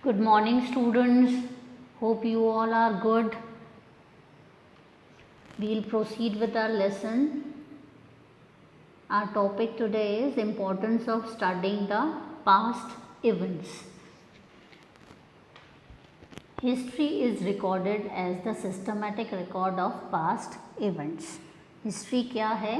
Good morning, students. Hope you all are good. We'll proceed with our lesson. Our topic today is importance of studying the past events. History is recorded as the systematic record of past events. History क्या है?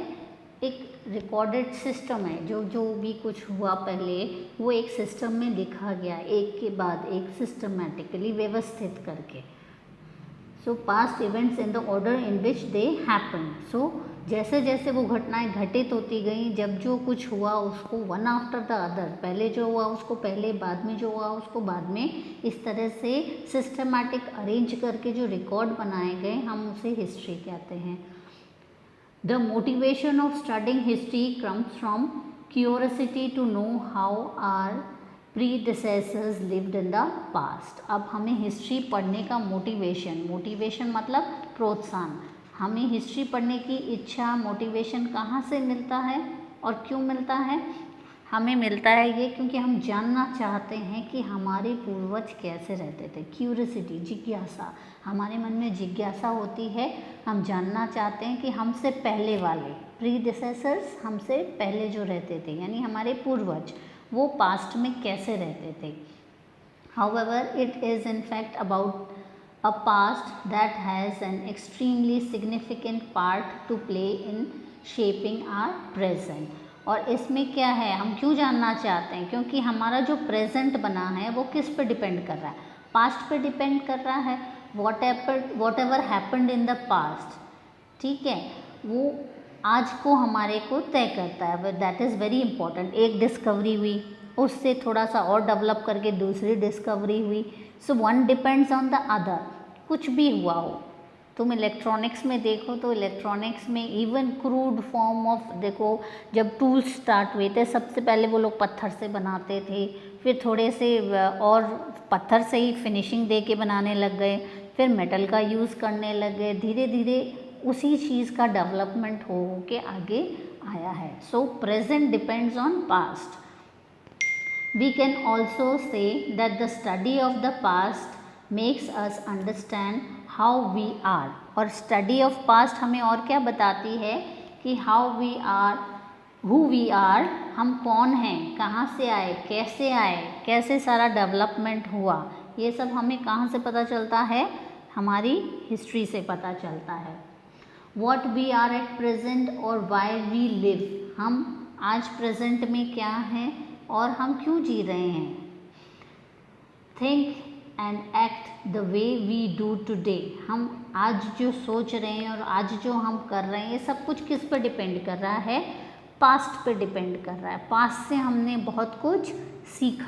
एक recorded system है, जो भी कुछ हुआ पहले वो एक सिस्टम में लिखा गया, एक के बाद एक सिस्टमैटिकली व्यवस्थित करके. So past events in the order in which they happen. So जैसे जैसे वो घटनाएं घटित होती गई, जब जो कुछ हुआ उसको वन आफ्टर द अदर, पहले जो हुआ उसको पहले, बाद में जो हुआ उसको बाद में, इस तरह से सिस्टमैटिक अरेंज करके जो रिकॉर्ड बनाए गए हम उसे हिस्ट्री कहते हैं. The motivation of studying history comes from curiosity to know how our predecessors lived in the past. अब हमें हिस्ट्री पढ़ने का मोटिवेशन मतलब प्रोत्साहन. हमें हिस्ट्री पढ़ने की इच्छा, मोटिवेशन कहाँ से मिलता है और क्यों मिलता है? हमें मिलता है ये क्योंकि हम जानना चाहते हैं कि हमारे पूर्वज कैसे रहते थे. क्यूरियोसिटी, जिज्ञासा, हमारे मन में जिज्ञासा होती है. हम जानना चाहते हैं कि हमसे पहले वाले प्रीडिसेसर्स, हमसे पहले जो रहते थे यानी हमारे पूर्वज, वो पास्ट में कैसे रहते थे. However it is in fact about a past that has an extremely significant part to play in shaping our present. और इसमें क्या है, हम क्यों जानना चाहते हैं? क्योंकि हमारा जो प्रेजेंट बना है वो किस पे डिपेंड कर रहा है? पास्ट पे डिपेंड कर रहा है. What ever happened in the past, ठीक है, वो आज को हमारे को तय करता है. That is very important. एक डिस्कवरी हुई, उससे थोड़ा सा और डेवलप करके दूसरी डिस्कवरी हुई. So one depends on the other. कुछ भी हुआ हो, तुम इलेक्ट्रॉनिक्स में देखो तो इलेक्ट्रॉनिक्स में इवन क्रूड फॉर्म ऑफ, देखो जब टूल्स स्टार्ट हुए थे सबसे पहले वो लोग पत्थर से बनाते थे, फिर थोड़े से और पत्थर से ही फिनिशिंग दे के बनाने लग गए, फिर मेटल का यूज़ करने लग गए. धीरे धीरे उसी चीज़ का डेवलपमेंट हो के आगे आया है. So present depends on past. We can also say that the study of the past makes us understand how we are. और स्टडी ऑफ पास्ट हमें और क्या बताती है कि how we are, who we are, हम कौन हैं, कहाँ से आए, कैसे सारा डेवलपमेंट हुआ. ये सब हमें कहाँ से पता चलता है? हमारी हिस्ट्री से पता चलता है. What we are at present और वाई वी लिव. हम आज प्रेजेंट में क्या हैं और हम क्यों जी रहे हैं. Think and act the way we do today. हम आज जो सोच रहे हैं और आज जो हम कर रहे हैं, ये सब कुछ किस पर डिपेंड कर रहा है? पास्ट पे डिपेंड कर रहा है. पास्ट से हमने बहुत कुछ सीख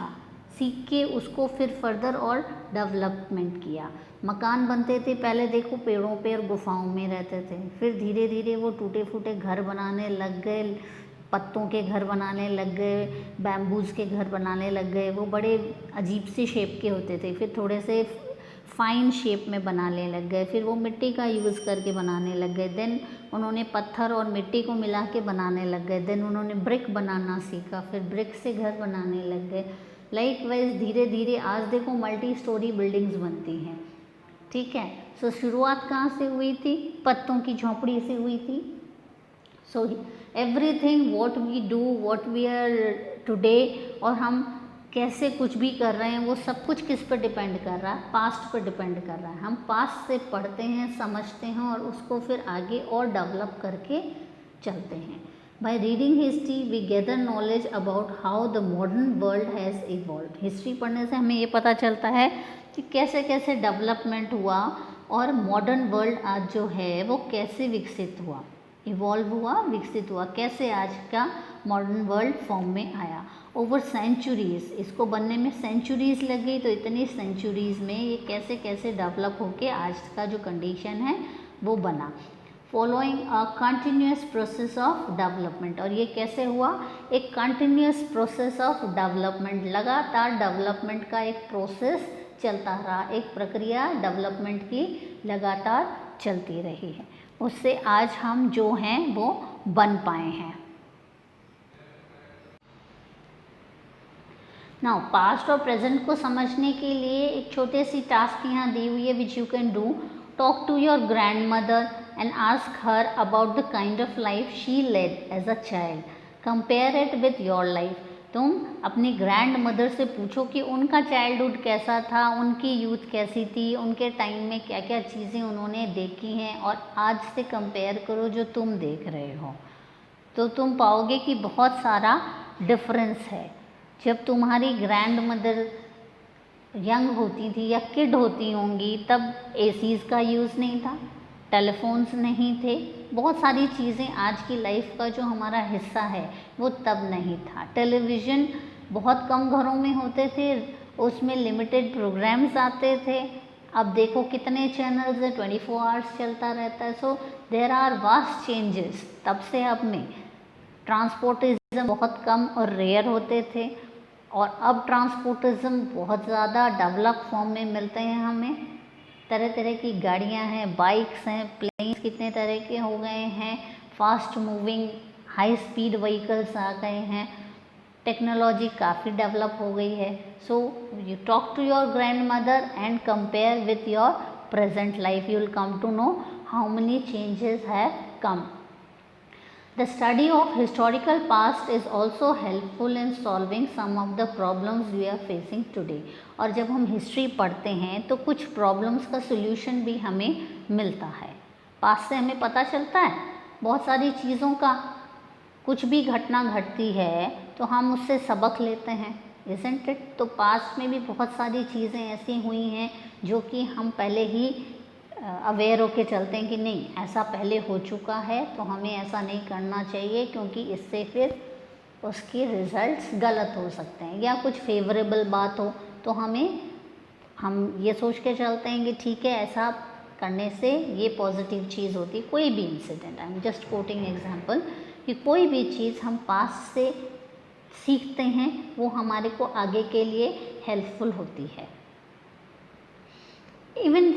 के उसको फिर फर्दर और डेवलपमेंट किया. मकान बनते थे पहले, देखो पेड़ों पे और गुफाओं में रहते थे, फिर धीरे धीरे वो टूटे फूटे घर बनाने लग गए, पत्तों के घर बनाने लग गए, बैम्बूज के घर बनाने लग गए. वो बड़े अजीब से शेप के होते थे, फिर थोड़े से फाइन शेप में बनाने लग गए, फिर वो मिट्टी का यूज़ करके बनाने लग गए. देन उन्होंने पत्थर और मिट्टी को मिला के बनाने लग गए. देन उन्होंने ब्रिक बनाना सीखा, फिर ब्रिक से घर बनाने लग गए. लाइक वाइज धीरे धीरे आज देखो मल्टी स्टोरी बिल्डिंग्स बनती हैं, ठीक है. सो शुरुआत कहाँ से हुई थी? पत्तों की झोंपड़ी से हुई थी. So everything what we do, what we are today, और हम कैसे कुछ भी कर रहे हैं, वो सब कुछ किस पर डिपेंड कर रहा है? पास्ट पर डिपेंड कर रहा है. हम पास्ट से पढ़ते हैं, समझते हैं और उसको फिर आगे और डेवलप करके चलते हैं. By reading history we gather knowledge about how the modern world has evolve. History पढ़ने से हमें ये पता चलता है कि कैसे कैसे डेवलपमेंट हुआ और मॉडर्न वर्ल्ड आज जो है वो कैसे विकसित हुआ, इवॉल्व हुआ, विकसित हुआ, कैसे आज का मॉडर्न वर्ल्ड फॉर्म में आया. ओवर सेंचुरीज़, इसको बनने में सेंचुरीज़ लग गई, तो इतनी सेंचुरीज़ में ये कैसे कैसे डेवलप होके आज का जो कंडीशन है वो बना. Following a continuous process of development. और ये कैसे हुआ? एक कंटिन्यूस प्रोसेस ऑफ डेवलपमेंट, लगातार डेवलपमेंट का एक प्रोसेस चलता रहा, एक प्रक्रिया डेवलपमेंट की लगातार चलती रही है. उससे आज हम जो हैं वो बन पाए हैं. नाउ पास्ट और प्रेजेंट को समझने के लिए एक छोटे सी टास्क यहाँ दी हुई है which you can do. Talk to your grandmother and ask her about the kind of life she led as a child. Compare it with your life. तुम अपनी ग्रैंड मदर से पूछो कि उनका चाइल्डहुड कैसा था, उनकी यूथ कैसी थी, उनके टाइम में क्या क्या चीज़ें उन्होंने देखी हैं और आज से कंपेयर करो जो तुम देख रहे हो, तो तुम पाओगे कि बहुत सारा डिफरेंस है. जब तुम्हारी ग्रैंड मदर यंग होती थी या किड होती होंगी तब एसीज़ का यूज़ नहीं था, टेलीफोन्स नहीं थे, बहुत सारी चीज़ें आज की लाइफ का जो हमारा हिस्सा है वो तब नहीं था. टेलीविज़न बहुत कम घरों में होते थे, उसमें लिमिटेड प्रोग्राम्स आते थे. अब देखो कितने चैनल्स हैं, 24 आवर्स चलता रहता है. So there are vast changes तब से अब में. ट्रांसपोर्टिज्म बहुत कम और रेयर होते थे और अब ट्रांसपोर्टिज्म बहुत ज़्यादा डेवलप फॉर्म में मिलते हैं हमें. तरह तरह की गाड़ियां हैं, बाइक्स हैं, प्लेन्स कितने तरह के हो गए हैं, fast moving high speed vehicles आ गए हैं, टेक्नोलॉजी काफ़ी डेवलप हो गई है. So you talk to your grandmother and compare with your present life. You will come to know how many changes have come. The study of historical past is also helpful in solving some of the problems we are facing today. और जब हम history पढ़ते हैं तो कुछ problems का solution भी हमें मिलता है. पास्ट से हमें पता चलता है बहुत सारी चीज़ों का. कुछ भी घटना घटती है तो हम उससे सबक लेते हैं, isn't it? तो पास्ट में भी बहुत सारी चीज़ें ऐसी हुई हैं जो कि हम पहले ही अवेयर होके चलते हैं कि नहीं ऐसा पहले हो चुका है तो हमें ऐसा नहीं करना चाहिए क्योंकि इससे फिर उसके रिज़ल्ट्स गलत हो सकते हैं. या कुछ फेवरेबल बात हो तो हम ये सोच के चलते हैं कि ठीक है ऐसा करने से ये पॉजिटिव चीज़ होती. कोई भी incident, I am just coating example, कि कोई भी चीज़ हम पास्ट से सीखते हैं वो हमारे को आगे के लिए हेल्पफुल होती है. इवन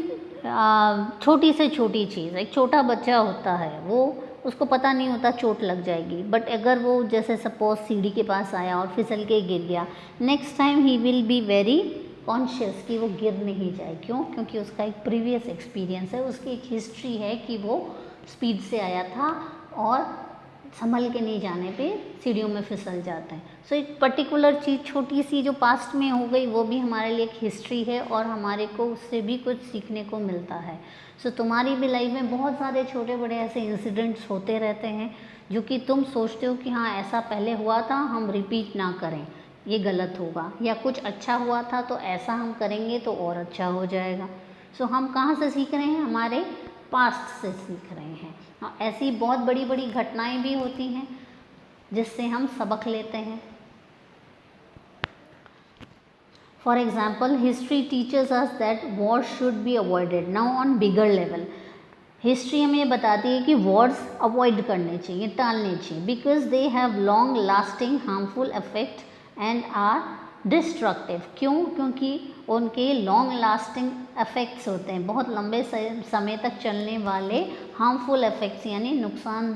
छोटी से छोटी चीज़, एक छोटा बच्चा होता है वो उसको पता नहीं होता चोट लग जाएगी, बट अगर वो जैसे सपोज सीढ़ी के पास आया और फिसल के गिर गया, next time he will be very conscious कि वो गिर नहीं जाए. क्यों? क्योंकि उसका एक प्रीवियस एक्सपीरियंस है, उसकी एक हिस्ट्री है कि वो स्पीड से आया था और संभल के नहीं जाने पे सीढ़ियों में फिसल जाते हैं. सो एक पर्टिकुलर चीज़ छोटी सी जो पास्ट में हो गई वो भी हमारे लिए एक हिस्ट्री है और हमारे को उससे भी कुछ सीखने को मिलता है. सो तुम्हारी भी लाइफ में बहुत सारे छोटे बड़े ऐसे इंसिडेंट्स होते रहते हैं जो कि तुम सोचते हो कि हाँ ऐसा पहले हुआ था, हम रिपीट ना करें, ये गलत होगा. या कुछ अच्छा हुआ था तो ऐसा हम करेंगे तो और अच्छा हो जाएगा. सो हम कहाँ से सीख रहे हैं? हमारे पास्ट से सीख रहे हैं. ऐसी बहुत बड़ी बड़ी घटनाएं भी होती हैं जिससे हम सबक लेते हैं. For example, history teachers us that Wars should be avoided. Now on bigger level history हमें बताती है कि वॉर्स अवॉइड करने चाहिए, टालने चाहिए, because they have long lasting harmful effect and are destructive. क्यों? क्योंकि उनके लॉन्ग लास्टिंग इफ़ेक्ट्स होते हैं, बहुत लंबे समय तक चलने वाले हार्मफुल इफ़ेक्ट्स यानी नुकसान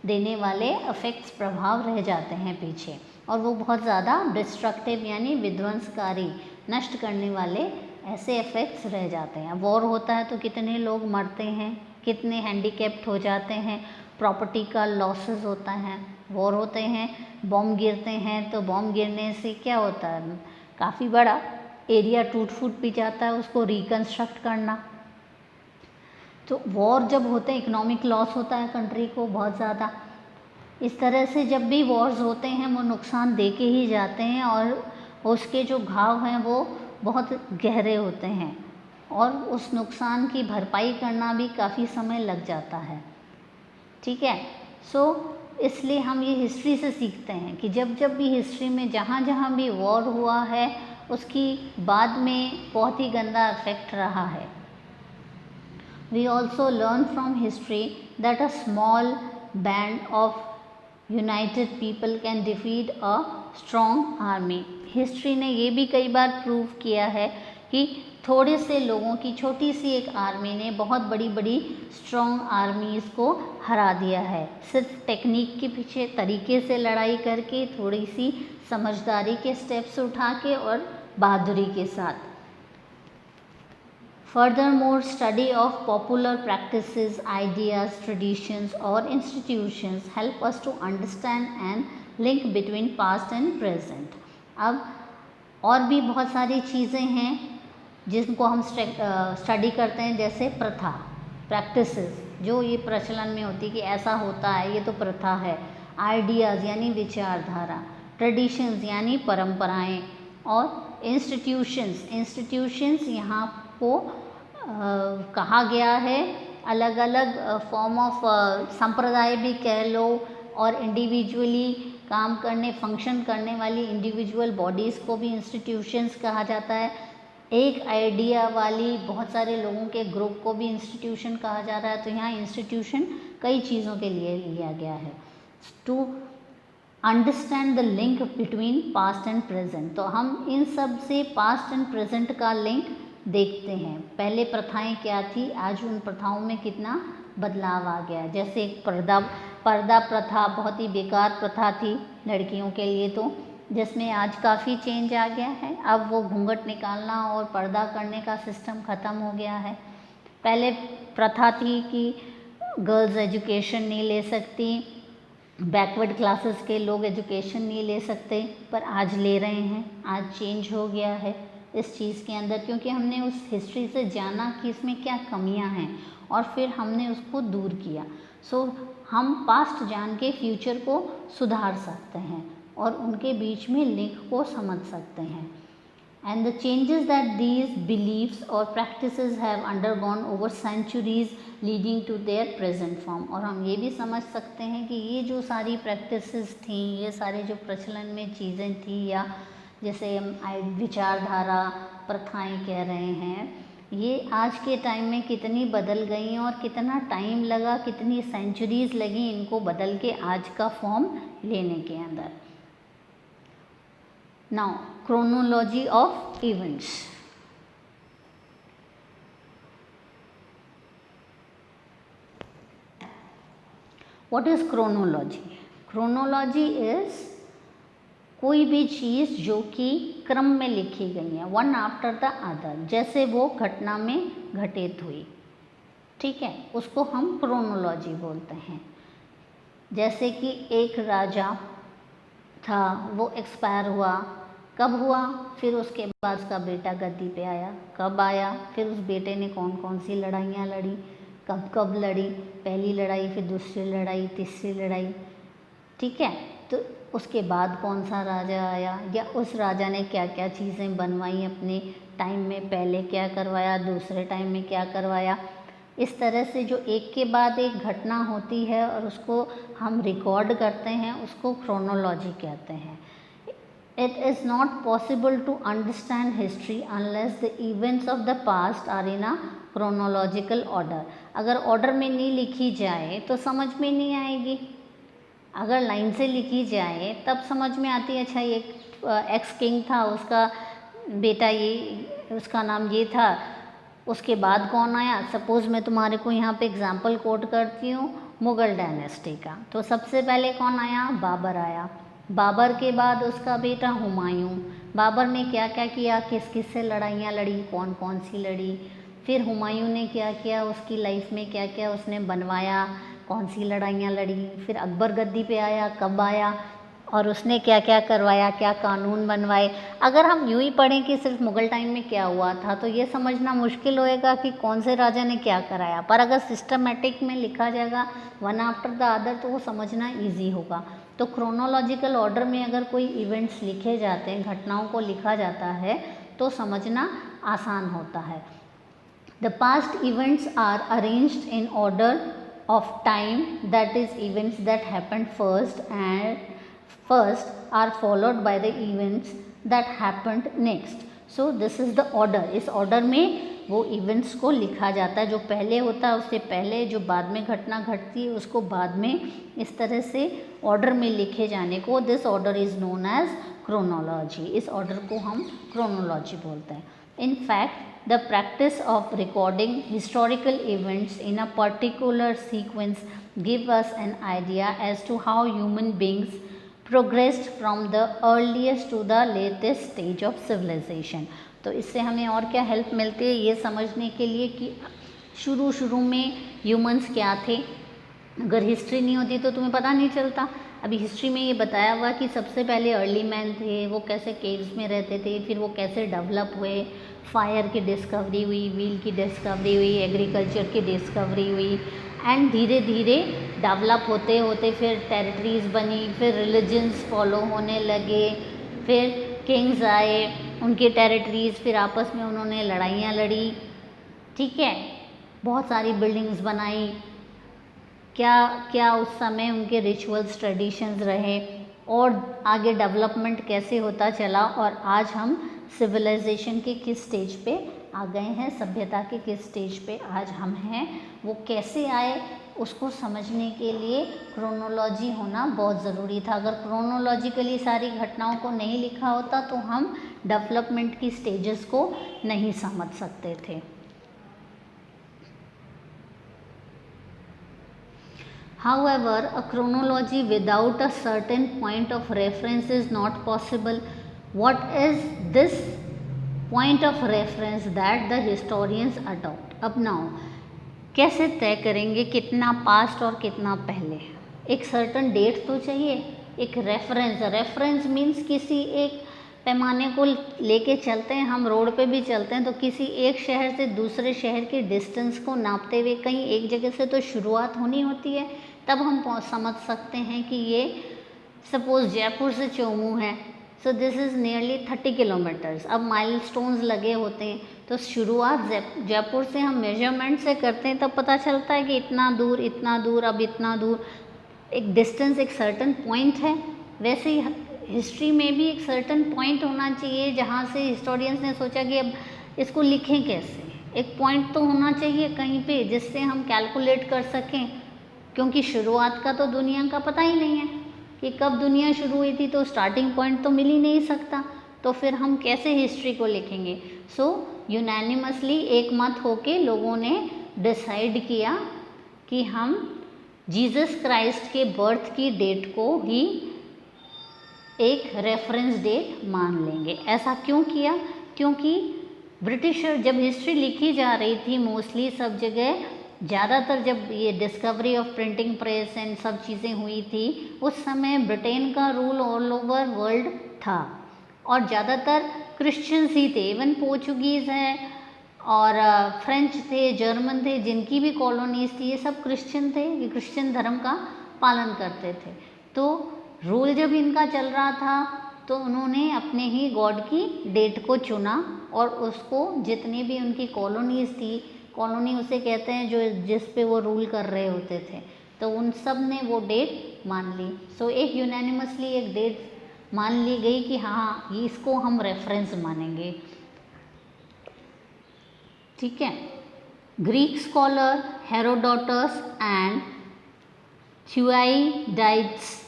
देने वाले इफ़ेक्ट्स, प्रभाव रह जाते हैं पीछे, और वो बहुत ज़्यादा डिस्ट्रक्टिव यानी विध्वंसकारी, नष्ट करने वाले ऐसे इफ़ेक्ट्स रह जाते हैं. वॉर होता है तो कितने लोग मरते हैं, कितने हैंडीकैप्ड हो जाते हैं, प्रॉपर्टी का लॉसेस होता है. वॉर होते हैं, बॉम्ब गिरते हैं तो बॉम्ब गिरने से क्या होता है, काफ़ी बड़ा एरिया टूट फूट भी जाता है, उसको रिकन्स्ट्रक्ट करना. तो वॉर जब होते हैं इकोनॉमिक लॉस होता है कंट्री को बहुत ज़्यादा. इस तरह से जब भी वॉर्स होते हैं वो नुकसान दे के ही जाते हैं और उसके जो घाव हैं वो बहुत गहरे होते हैं और उस नुकसान की भरपाई करना भी काफ़ी समय लग जाता है. ठीक है. सो इसलिए हम ये हिस्ट्री से सीखते हैं कि जब जब भी हिस्ट्री में जहाँ जहाँ भी वॉर हुआ है उसकी बाद में बहुत ही गंदा इफेक्ट रहा है. We also learn from history that a small band of united people can defeat a strong army. History ने ये भी कई बार प्रूव किया है कि थोड़े से लोगों की छोटी सी एक आर्मी ने बहुत बड़ी बड़ी स्ट्रॉन्ग आर्मीज़ को हरा दिया है, सिर्फ टेक्निक के पीछे तरीके से लड़ाई करके, थोड़ी सी समझदारी के स्टेप्स उठा के और बहादुरी के साथ। Furthermore, study of popular practices, ideas, traditions or institutions help us to understand and link between past and present. अब और भी बहुत सारी चीज़ें हैं जिनको हम स्टडी करते हैं, जैसे प्रथा, प्रैक्टिसेस जो ये प्रचलन में होती है कि ऐसा होता है, ये तो प्रथा है। आइडियाज़ यानी विचारधारा, ट्रेडिशंस यानी परंपराएं, और इंस्टीट्यूशंस यहाँ को कहा गया है अलग अलग फॉर्म ऑफ संप्रदाय भी कह लो, और इंडिविजुअली काम करने फंक्शन करने वाली इंडिविजुअल बॉडीज़ को भी इंस्टीट्यूशंस कहा जाता है। एक आइडिया वाली बहुत सारे लोगों के ग्रुप को भी इंस्टीट्यूशन कहा जा रहा है। तो यहाँ इंस्टीट्यूशन कई चीज़ों के लिए लिया गया है। To understand the link between past and present, तो हम इन सब से पास्ट एंड प्रेजेंट का लिंक देखते हैं। पहले प्रथाएं क्या थी, आज उन प्रथाओं में कितना बदलाव आ गया। जैसे एक पर्दा प्रथा बहुत ही बेकार प्रथा थी लड़कियों के लिए, तो जिसमें आज काफ़ी चेंज आ गया है। अब वो घूंघट निकालना और पर्दा करने का सिस्टम ख़त्म हो गया है। पहले प्रथा थी कि गर्ल्स एजुकेशन नहीं ले सकती, बैकवर्ड क्लासेस के लोग एजुकेशन नहीं ले सकते, पर आज ले रहे हैं। आज चेंज हो गया है इस चीज़ के अंदर, क्योंकि हमने उस हिस्ट्री से जाना कि इसमें क्या कमियां हैं और फिर हमने उसको दूर किया। सो हम पास्ट जान के फ्यूचर को सुधार सकते हैं और उनके बीच में लिंक को समझ सकते हैं। And the changes that these beliefs और practices have undergone over centuries leading to their present form. और हम ये भी समझ सकते हैं कि ये जो सारी प्रैक्टिसेस थी, ये सारे जो प्रचलन में चीज़ें थी, या जैसे हम विचारधारा प्रथाएं कह रहे हैं, ये आज के टाइम में कितनी बदल गई और कितना टाइम लगा, कितनी सेंचुरीज लगी इनको बदल के आज का फॉर्म लेने के अंदर। Now chronology of events. What is chronology? Chronology is कोई भी चीज़ जो कि क्रम में लिखी गई है, वन आफ्टर द अदर, जैसे वो घटना में घटित हुई, ठीक है, उसको हम क्रोनोलॉजी बोलते हैं। जैसे कि एक राजा था, वो एक्सपायर हुआ, कब हुआ, फिर उसके बाद उसका बेटा गद्दी पे आया, कब आया, फिर उस बेटे ने कौन कौन सी लड़ाइयाँ लड़ी, कब कब लड़ी, पहली लड़ाई, फिर दूसरी लड़ाई, तीसरी लड़ाई, ठीक है। तो उसके बाद कौन सा राजा आया, या उस राजा ने क्या क्या चीज़ें बनवाई अपने टाइम में, पहले क्या करवाया, दूसरे टाइम में क्या करवाया। इस तरह से जो एक के बाद एक घटना होती है और उसको हम रिकॉर्ड करते हैं, उसको क्रोनोलॉजी कहते हैं। It is not possible to understand history unless the events of the past are in a chronological order. अगर ऑर्डर में नहीं लिखी जाए तो समझ में नहीं आएगी। अगर लाइन से लिखी जाए तब समझ में आती है, अच्छा ये एक्स किंग था, उसका बेटा ये, उसका नाम ये था, उसके बाद कौन आया। सपोज़ मैं तुम्हारे को यहाँ पे एग्जांपल कोट करती हूँ मुग़ल डायनेस्टी का, तो सबसे पहले कौन आया, बाबर आया। बाबर के बाद उसका बेटा हुमायूं। बाबर ने क्या क्या किया, किस किस से लड़ाइयाँ लड़ी, कौन कौन सी लड़ी। फिर हुमायूं ने क्या किया, उसकी लाइफ में क्या क्या उसने बनवाया, कौन सी लड़ाइयाँ लड़ी। फिर अकबर गद्दी पे आया, कब आया और उसने क्या क्या करवाया, क्या कानून बनवाए। अगर हम यूँ ही पढ़ें कि सिर्फ मुग़ल टाइम में क्या हुआ था तो ये समझना मुश्किल होएगा कि कौन से राजा ने क्या कराया। पर अगर सिस्टमेटिक में लिखा जाएगा वन आफ्टर द अदर तो वो समझना ईजी होगा। तो क्रोनोलॉजिकल ऑर्डर में अगर कोई इवेंट्स लिखे जाते हैं, घटनाओं को लिखा जाता है तो समझना आसान होता है। The past events are arranged in order of time, that is events that happened first are followed by the events that happened next. So this is the order. इस order में वो events को लिखा जाता है, जो पहले होता है उससे पहले, जो बाद में घटना घटती है उसको बाद में, इस तरह से order में लिखे जाने को this order is known as chronology। इस order को हम chronology बोलते हैं। In fact, the practice of recording historical events in a particular sequence give us an idea as to how human beings progressed from the earliest to the latest stage of civilization. तो इससे हमें और क्या help मिलती है ये समझने के लिए कि शुरू में ह्यूमंस क्या थे. अगर हिस्ट्री नहीं होती तो तुम्हें पता नहीं चलता. अभी हिस्ट्री में ये बताया हुआ कि सबसे पहले अर्ली मैन थे, वो कैसे केव्स में रहते थे, फिर वो कैसे डेवलप हुए, फायर की डिस्कवरी हुई, व्हील की डिस्कवरी हुई, एग्रीकल्चर की डिस्कवरी हुई, एंड धीरे धीरे डेवलप होते होते फिर टेरिटरीज बनी, फिर रिलीजन्स फॉलो होने लगे, फिर किंग्स आए, उनके टेरिटरीज, फिर आपस में उन्होंने लड़ाइयाँ लड़ी. ठीक है, बहुत सारी बिल्डिंग्स बनाई. क्या क्या उस समय उनके रिचुअल्स ट्रेडिशंस रहे और आगे डेवलपमेंट कैसे होता चला, और आज हम सिविलाइजेशन के किस स्टेज पे आ गए हैं, सभ्यता के किस स्टेज पे आज हम हैं, वो कैसे आए, उसको समझने के लिए क्रोनोलॉजी होना बहुत ज़रूरी था. अगर क्रोनोलॉजिकली सारी घटनाओं को नहीं लिखा होता तो हम डेवलपमेंट की स्टेजेस को नहीं समझ सकते थे. However, a chronology without a certain point of reference is not possible. What is this point of reference that the historians adopt? अब now कैसे तय करेंगे कितना पास्ट और कितना पहले? एक सर्टन डेट तो चाहिए, एक रेफरेंस. रेफरेंस मीन्स किसी एक पैमाने को लेके चलते हैं, हम रोड पे भी चलते हैं तो किसी एक शहर से दूसरे शहर की डिस्टेंस को नापते हुए कहीं एक जगह से तो शुरुआत होनी होती है, तब हम समझ सकते हैं कि ये सपोज़ जयपुर से चोमू है, so this is nearly 30 kilometres. अब माइलस्टोन्स लगे होते हैं तो शुरुआत जयपुर से हम मेजरमेंट से करते हैं, तब पता चलता है कि इतना दूर, अब इतना दूर. एक डिस्टेंस, एक सर्टन पॉइंट है. वैसे ही हिस्ट्री में भी एक सर्टन पॉइंट होना चाहिए जहाँ से हिस्टोरियंस ने सोचा कि अब इसको लिखें कैसे. एक पॉइंट तो होना चाहिए कहीं पे जिससे हम कैलकुलेट कर सकें, क्योंकि शुरुआत का तो दुनिया का पता ही नहीं है कि कब दुनिया शुरू हुई थी, तो स्टार्टिंग पॉइंट तो मिल ही नहीं सकता, तो फिर हम कैसे हिस्ट्री को लिखेंगे. सो यूनानिमसली एक मत होके लोगों ने डिसाइड किया कि हम जीसस क्राइस्ट के बर्थ की डेट को ही एक रेफरेंस डेट मान लेंगे. ऐसा क्यों किया? क्योंकि ब्रिटिशर जब हिस्ट्री लिखी जा रही थी मोस्टली सब जगह, ज़्यादातर जब ये discovery of printing press and सब चीज़ें हुई थी, उस समय ब्रिटेन का रूल ऑल ओवर वर्ल्ड था और ज़्यादातर क्रिश्चियंस ही थे. इवन पोर्चुगीज़ हैं और फ्रेंच थे, जर्मन थे, जिनकी भी कॉलोनीज थी, ये सब क्रिश्चियन थे, ये क्रिश्चियन धर्म का पालन करते थे. तो रूल जब इनका चल रहा था तो उन्होंने अपने ही गॉड की डेट को चुना और उसको जितनी भी उनकी कॉलोनीज थी, कॉलोनी उसे कहते हैं जो जिस पे वो रूल कर रहे होते थे, तो उन सब ने वो डेट मान ली. सो एक यूनानिमसली एक डेट मान ली गई कि हाँ ये इसको हम रेफरेंस मानेंगे. ठीक है. Greek scholar Herodotus and Thucydides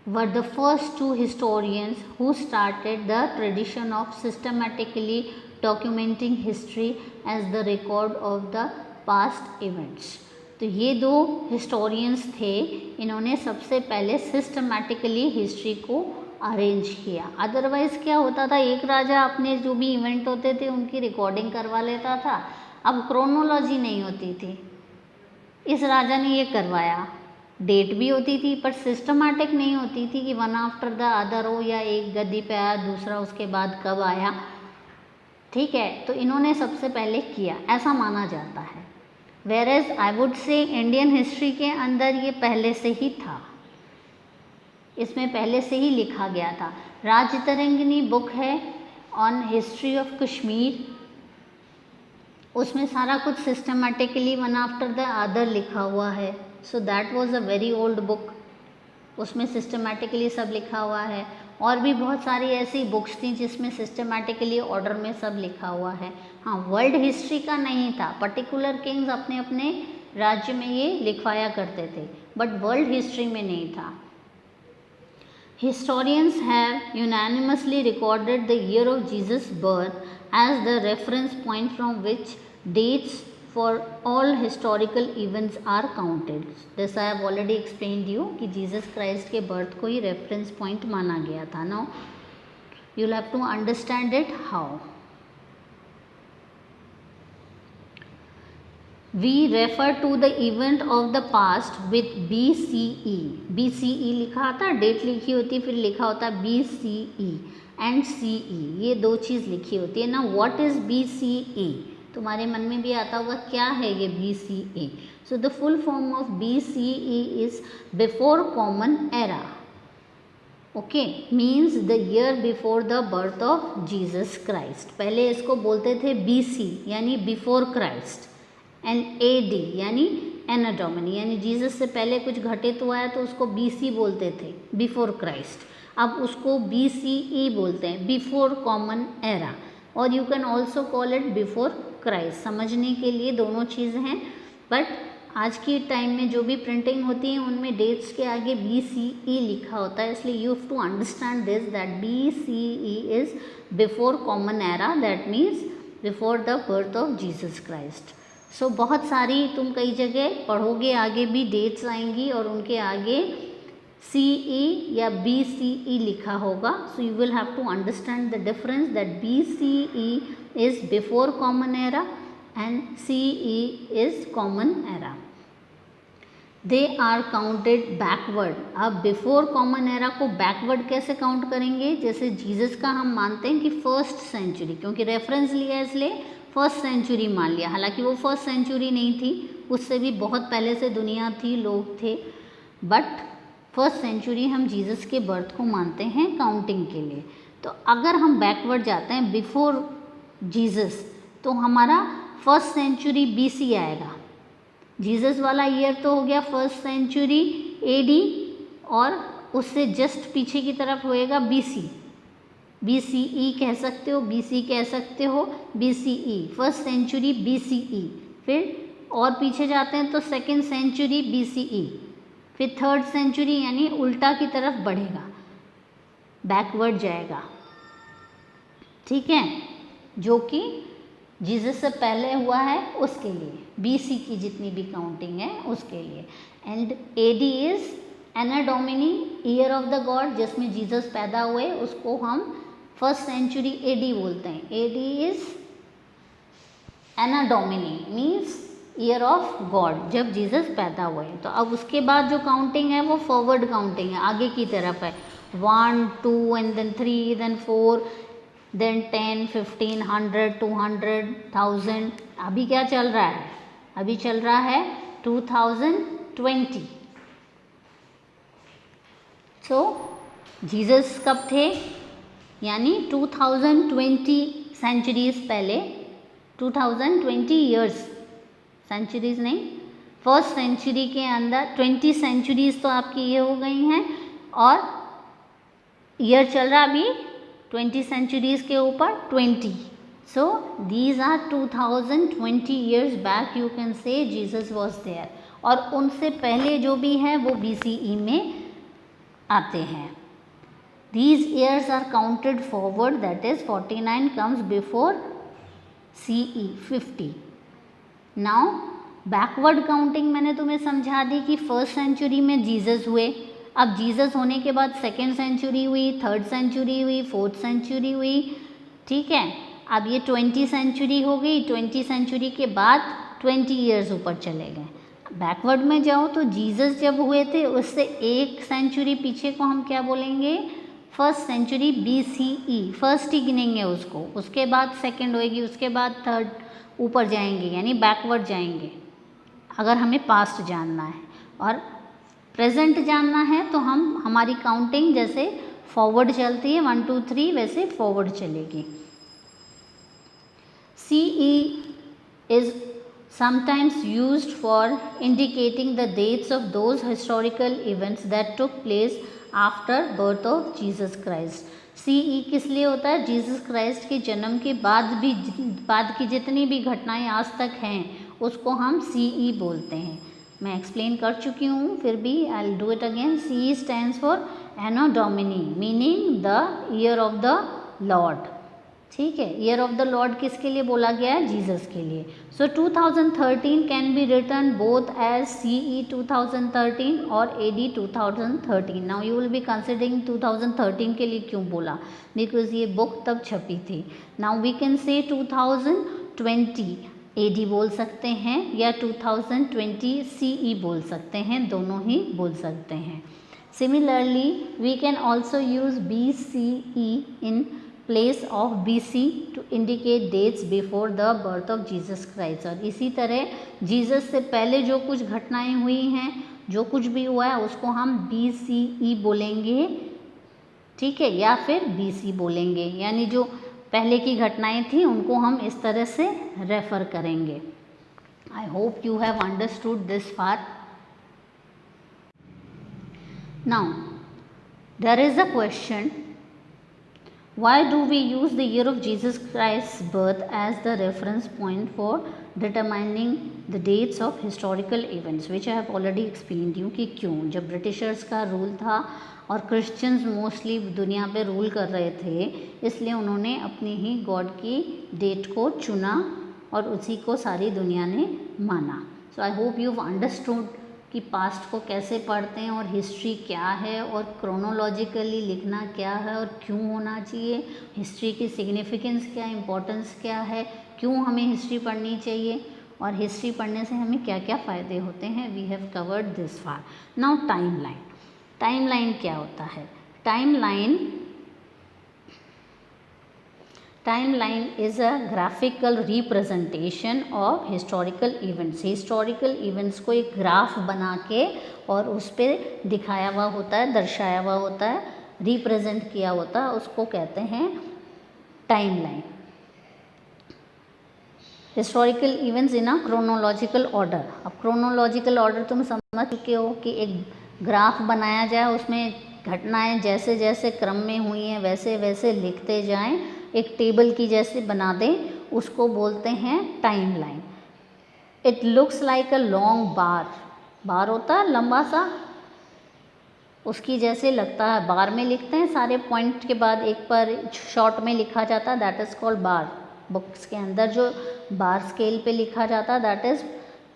were the first two historians who started the tradition of systematically documenting history as the record of the past events. तो ये दो historians थे, इन्होंने सबसे पहले systematically history को अरेंज किया. अदरवाइज़ क्या होता था, एक राजा अपने जो भी इवेंट होते थे उनकी रिकॉर्डिंग करवा लेता था. अब क्रोनोलॉजी नहीं होती थी, इस राजा ने ये करवाया, डेट भी होती थी पर सिस्टमैटिक नहीं होती थी कि वन आफ्टर द अदर हो या एक गद्दी पे आया दूसरा उसके बाद कब आया. ठीक है, तो इन्होंने सबसे पहले किया, ऐसा माना जाता है. Whereas I would say Indian history के अंदर ये पहले से ही था, इसमें पहले से ही लिखा गया था. राजतरंगिनी बुक है ऑन हिस्ट्री ऑफ कश्मीर, उसमें सारा कुछ systematically one after the other लिखा हुआ है. So that was a very old book, उसमें सिस्टमैटिकली सब लिखा हुआ है. और भी बहुत सारी ऐसी बुक्स थी जिसमें सिस्टमैटिकली ऑर्डर में सब लिखा हुआ है. हाँ, वर्ल्ड हिस्ट्री का नहीं था, पर्टिकुलर किंग्स अपने अपने राज्य में ये लिखवाया करते थे, बट वर्ल्ड हिस्ट्री में नहीं था. Historians have unanimously recorded the year of Jesus' birth as the reference point from which dates for all historical events are counted. This I have already explained you कि Jesus Christ के birth को ही reference point माना गया था. Now you'll have to understand it how. We refer to the event of the past with BCE. BCE लिखा था, date लिखी होती, फिर लिखा होता BCE एंड CE, ये दो चीज़ लिखी होती है ना. What is BCE? तुम्हारे मन में भी आता होगा क्या है ये BCE. So the full form of BCE is before common era. Okay, means the year before the birth of Jesus Christ. पहले इसको बोलते थे BC यानी बिफोर क्राइस्ट, एंड AD यानी एना डोमिनी, यानी जीसस से पहले कुछ घटित हुआ है तो उसको BC बोलते थे, बिफोर क्राइस्ट. अब उसको BCE बोलते हैं, बिफोर कॉमन एरा, और you can also call it before Christ. समझने के लिए दोनों चीज़ें हैं, बट आज की टाइम में जो भी प्रिंटिंग होती है उनमें डेट्स के आगे BCE लिखा होता है, इसलिए you have to understand this that BCE is before common era, that means before the birth of Jesus Christ. So बहुत सारी तुम कई जगह पढ़ोगे, आगे भी डेट्स आएंगी और उनके आगे CE या BCE लिखा होगा. So you will have to understand the difference that BCE is before common era and CE is common era. They are counted backward. अब बिफोर कॉमन एरा को बैकवर्ड कैसे काउंट करेंगे? जैसे जीसस का हम मानते हैं कि फर्स्ट सेंचुरी, क्योंकि रेफरेंस लिया इसलिए फर्स्ट सेंचुरी मान लिया, हालांकि वो फर्स्ट सेंचुरी नहीं थी, उससे भी बहुत पहले से दुनिया थी, लोग थे, बट फर्स्ट सेंचुरी हम जीसस के बर्थ को मानते हैं काउंटिंग के लिए. तो अगर हम बैकवर्ड जाते हैं बिफोर जीसस, तो हमारा फर्स्ट सेंचुरी BC आएगा. जीसस वाला ईयर तो हो गया फर्स्ट सेंचुरी AD, और उससे जस्ट पीछे की तरफ होएगा BC. BCE कह सकते हो, BC कह सकते हो, BCE फर्स्ट सेंचुरी BCE. फिर और पीछे जाते हैं तो सेकेंड सेंचुरी BCE, फिर थर्ड सेंचुरी यानी उल्टा की तरफ बढ़ेगा, बैकवर्ड जाएगा. ठीक है, जो कि जीसस से पहले हुआ है उसके लिए, BC की जितनी भी काउंटिंग है उसके लिए. And AD is Anno Domini, year of the God, जिसमें जीसस पैदा हुए, उसको हम फर्स्ट सेंचुरी AD बोलते हैं. AD is Anno Domini, means year of God, जब जीसस पैदा हुए. तो अब उसके बाद जो काउंटिंग है वो फॉरवर्ड काउंटिंग है, आगे की तरफ है. 1 2 एंड देन 3 देन 4 देन 10 15 100 200 1000. अभी क्या चल रहा है? अभी चल रहा है 2020. सो जीसस कब थे? यानी 2020 सेंचुरीज पहले, 2020 ईयर्स, सेंचुरीज नहीं, फर्स्ट सेंचुरी के अंदर 20 सेंचुरीज तो आपकी ये हो गई हैं, और ईयर चल रहा अभी 20 सेंचुरीज के ऊपर 20. So these are 2020 years back, you can say Jesus was there. और उनसे पहले जो भी हैं वो BCE में आते हैं. These years are counted forward, that is 49 comes before CE 50. Now backward counting मैंने तुम्हें समझा दी कि फर्स्ट सेंचुरी में जीसस हुए. अब जीसस होने के बाद सेकेंड सेंचुरी हुई, थर्ड सेंचुरी हुई, फोर्थ सेंचुरी हुई. ठीक है, अब ये 20 सेंचुरी हो गई. 20 सेंचुरी के बाद 20 ईयर्स ऊपर चले गए. बैकवर्ड में जाओ तो जीसस जब हुए थे उससे एक सेंचुरी पीछे को हम क्या बोलेंगे? फर्स्ट सेंचुरी BCE, फर्स्ट ही गिनेंगे उसको, उसके बाद सेकंड होएगी, उसके बाद थर्ड, ऊपर जाएंगे, यानी बैकवर्ड जाएंगे अगर हमें पास्ट जानना है. और प्रेजेंट जानना है तो हम हमारी काउंटिंग जैसे फॉरवर्ड चलती है 1 2 3, वैसे फॉरवर्ड चलेगी. CE is sometimes used for indicating the dates of those historical events that took place after birth of Jesus Christ. CE किस लिए होता है? जीसस क्राइस्ट के जन्म के बाद की जितनी भी घटनाएं आज तक हैं उसको हम CE बोलते हैं. मैं एक्सप्लेन कर चुकी हूँ, फिर भी I will do it again. CE stands for Anno Domini meaning the year of the Lord, ठीक है। ईयर ऑफ द लॉर्ड किसके लिए बोला गया है? जीसस के लिए। So 2013 can be written both as CE 2013 और AD 2013। Now you will be considering 2013 के लिए क्यों बोला, बिकॉज ये बुक तब छपी थी। Now we can say 2020 AD बोल सकते हैं या 2020 CE बोल सकते हैं, दोनों ही बोल सकते हैं। Similarly we can also use BCE in place of BC to indicate dates before the birth of Jesus Christ। और इसी तरह जीसस से पहले जो कुछ घटनाएं हुई हैं, जो कुछ भी हुआ है, उसको हम BCE बोलेंगे, ठीक है, या फिर BC बोलेंगे, यानी जो पहले की घटनाएं थी उनको हम इस तरह से रेफर करेंगे। I hope you have understood this part. Now there is a question, why do we use the year of Jesus Christ's birth as the reference point for determining the dates of historical events, which I have already explained you कि क्यों। जब Britishers का rule था और Christians mostly दुनिया पे rule कर रहे थे, इसलिए उन्होंने अपनी ही गॉड की डेट को चुना और उसी को सारी दुनिया ने माना। So I hope you have understood कि पास्ट को कैसे पढ़ते हैं और हिस्ट्री क्या है और क्रोनोलॉजिकली लिखना क्या है और क्यों होना चाहिए, हिस्ट्री की सिग्निफिकेंस क्या, इम्पोर्टेंस क्या है, क्यों हमें हिस्ट्री पढ़नी चाहिए और हिस्ट्री पढ़ने से हमें क्या क्या फ़ायदे होते हैं। We have covered this far. Now timeline. Timeline क्या होता है? Timeline is a graphical representation of historical events. Historical events को एक ग्राफ बना के और उस पर दिखाया हुआ होता है, दर्शाया हुआ होता है, रिप्रेजेंट किया होता है, उसको कहते हैं timeline. Historical events in a chronological order. अब क्रोनोलॉजिकल ऑर्डर तुम समझ चुके हो कि एक ग्राफ बनाया जाए, उसमें घटनाएं जैसे जैसे क्रम में हुई हैं वैसे वैसे लिखते जाएं, एक टेबल की जैसे बना दें, उसको बोलते हैं timeline. It looks like a long bar. Bar होता है लंबा सा, उसकी जैसे लगता है। बार में लिखते हैं, सारे पॉइंट के बाद एक पर शॉर्ट में लिखा जाता है, that is called bar. Books के अंदर जो बार स्केल पे लिखा जाता है, that is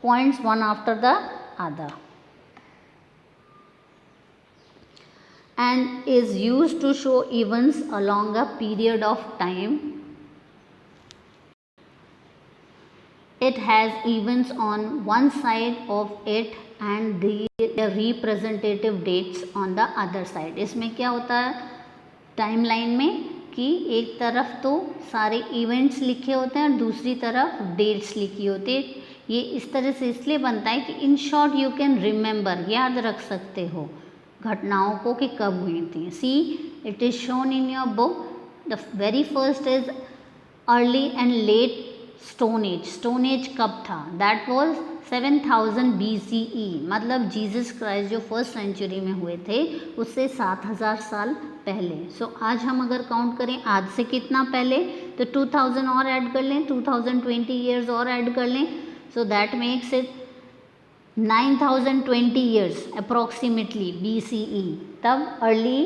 points one after the other, and is used to show events along a period of time. It has events on one side of it and the representative dates on the other side. इसमें क्या होता है timeline में कि एक तरफ तो सारे इवेंट्स लिखे होते हैं और दूसरी तरफ डेट्स लिखी होती है। ये इस तरह से इसलिए बनता है कि in short you can remember, याद रख सकते हो घटनाओं को कि कब हुई थी। See it is shown in your book. The very first is early and late stone as. Stone age कब था? दैट वॉज 7000 BCE, मतलब जीसस क्राइस्ट जो फर्स्ट सेंचुरी में हुए थे उससे 7000 साल पहले। सो आज हम अगर काउंट करें आज से कितना पहले, तो 2000 और ऐड कर लें, 2020 ईयर्स और ऐड कर लें, so that makes it 9020 years approximately BCE। तब early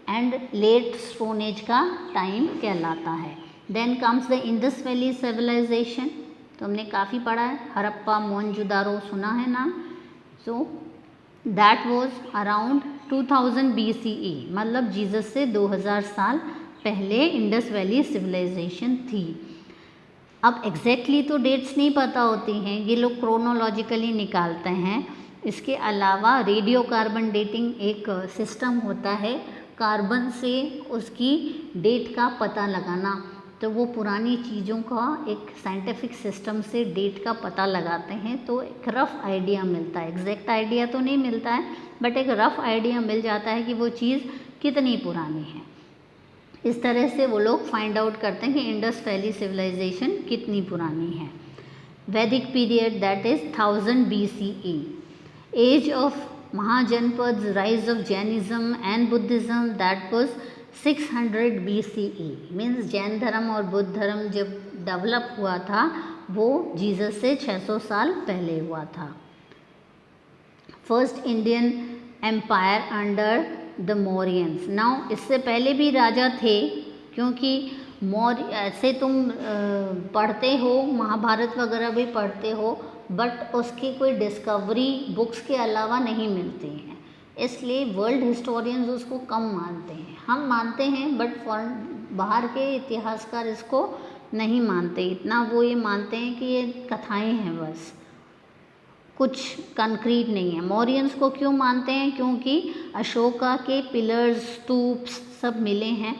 and late stone age का टाइम कहलाता है। Then comes the Indus valley civilisation, तो हमने काफ़ी पढ़ा है, हड़प्पा मोहनजोदारो सुना है नाम। So that was around 2000 BCE, मतलब जीसस से 2000 साल पहले इंडस वैली सिविलाइजेशन थी। अब एग्जैक्टली तो डेट्स नहीं पता होती हैं, ये लोग क्रोनोलॉजिकली निकालते हैं। इसके अलावा रेडियो कार्बन डेटिंग एक सिस्टम होता है, कार्बन से उसकी डेट का पता लगाना। तो वो पुरानी चीज़ों का एक साइंटिफिक सिस्टम से डेट का पता लगाते हैं, तो एक रफ़ आइडिया मिलता है। एग्जैक्ट आइडिया तो नहीं मिलता है, बट एक रफ़ आइडिया मिल जाता है कि वो चीज़ कितनी पुरानी है। इस तरह से वो लोग फाइंड आउट करते हैं कि इंडस वैली सिविलाइजेशन कितनी पुरानी है। Vedic period that is 1000 BCE। Age of Mahajanapada, rise of Jainism and Buddhism, that was 600 BCE। Means Jain धर्म और बुद्ध धर्म जब डेवलप हुआ था वो जीसस से 600 साल पहले हुआ था। First Indian empire under the Mauryans. Now इससे पहले भी राजा थे, क्योंकि मौर्य ऐसे तुम पढ़ते हो, महाभारत वगैरह भी पढ़ते हो, बट उसकी कोई डिस्कवरी बुक्स के अलावा नहीं मिलती है, इसलिए वर्ल्ड हिस्टोरियंस उसको कम मानते हैं। हम मानते हैं बट बाहर के इतिहासकार इसको नहीं मानते इतना, वो ये मानते हैं कि ये कथाएं हैं बस, कुछ कंक्रीट नहीं है। मौर्यंस को क्यों मानते हैं? क्योंकि अशोका के पिलर्स, स्तूप्स सब मिले हैं,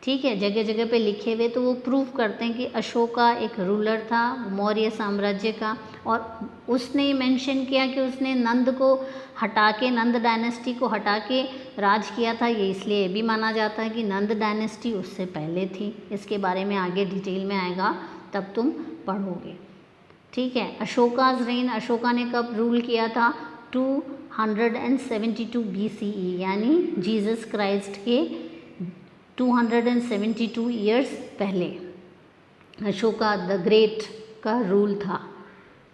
ठीक है, जगह जगह पे लिखे हुए, तो वो प्रूव करते हैं कि अशोका एक रूलर था मौर्य साम्राज्य का, और उसने मेंशन किया कि उसने नंद को हटा के, नंद डायनेस्टी को हटा के राज किया था। ये इसलिए भी माना जाता है कि नंद डायनेस्टी उससे पहले थी। इसके बारे में आगे डिटेल में आएगा, तब तुम पढ़ोगे, ठीक है। अशोकाज रेन, अशोका ने कब रूल किया था? 272 BCE, यानी जीसस क्राइस्ट के 272 ईयर्स पहले अशोका द ग्रेट का रूल था,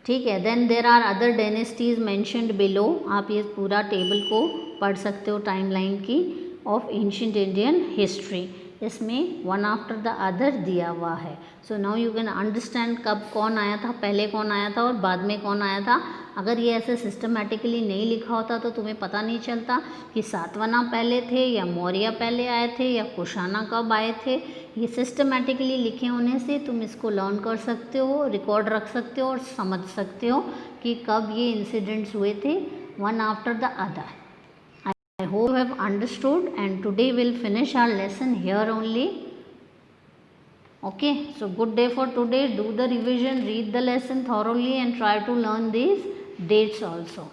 ठीक है। Then there are other dynasties mentioned below, आप ये पूरा टेबल को पढ़ सकते हो टाइमलाइन की ऑफ एंशिएंट इंडियन हिस्ट्री, इसमें वन आफ्टर द अदर दिया हुआ है। So now you can understand कब कौन आया था, पहले कौन आया था और बाद में कौन आया था। अगर ये ऐसे सिस्टमेटिकली नहीं लिखा होता तो तुम्हें पता नहीं चलता कि सातवाहना पहले थे या मौर्य पहले आए थे या कुशाना कब आए थे। ये सिस्टमेटिकली लिखे होने से तुम इसको लर्न कर सकते हो, रिकॉर्ड रख सकते हो और समझ सकते हो कि कब ये इंसिडेंट्स हुए थे, one after the other. I hope you have understood, and today we'll finish our lesson here only. Okay, so good day for today. Do the revision, read the lesson thoroughly and try to learn these dates also.